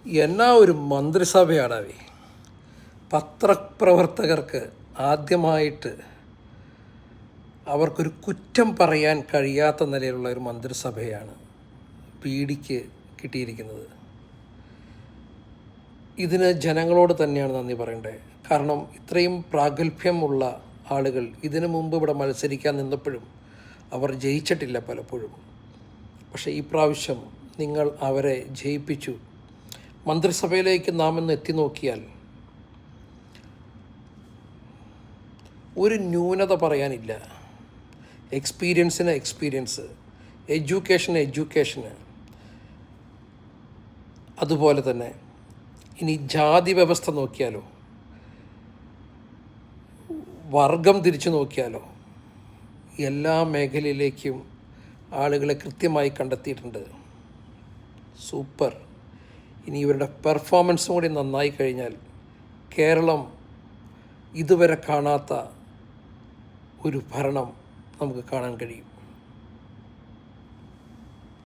എന്നാ ഒരു മന്ത്രിസഭയാണവേ. പത്രപ്രവർത്തകർക്ക് ആദ്യമായിട്ട് അവർക്കൊരു കുറ്റം പറയാൻ കഴിയാത്ത നിലയിലുള്ള ഒരു മന്ത്രിസഭയാണ് പിഡിക്ക് കിട്ടിയിരിക്കുന്നത്. ഇതിന് ജനങ്ങളോട് തന്നെയാണ് നന്ദി പറയേണ്ടത്. കാരണം ഇത്രയും പ്രാഗൽഭ്യമുള്ള ആളുകൾ ഇതിനു മുമ്പ് ഇവിടെ മത്സരിക്കാൻ നിന്നപ്പോഴും അവർ ജയിച്ചിട്ടില്ല പലപ്പോഴും. പക്ഷേ ഈ പ്രാവശ്യം നിങ്ങൾ അവരെ ജയിപ്പിച്ചു. മന്ത്രിസഭയിലേക്ക് നാം ഇന്ന് എത്തി നോക്കിയാൽ ഒരു ന്യൂനത പറയാനില്ല. എക്സ്പീരിയൻസിന് എക്സ്പീരിയൻസ്, എഡ്യൂക്കേഷന്. അതുപോലെ തന്നെ ഇനി ജാതി വ്യവസ്ഥ നോക്കിയാലോ, വർഗം തിരിച്ചു നോക്കിയാലോ, എല്ലാ മേഖലയിലേക്കും ആളുകളെ കൃത്യമായി കണ്ടെത്തിയിട്ടുണ്ട്. സൂപ്പർ. ഇനി ഇവരുടെ പെർഫോമൻസും കൂടി നന്നായി കഴിഞ്ഞാൽ കേരളം ഇതുവരെ കാണാത്ത ഒരു ഭരണം നമുക്ക് കാണാൻ കഴിയും.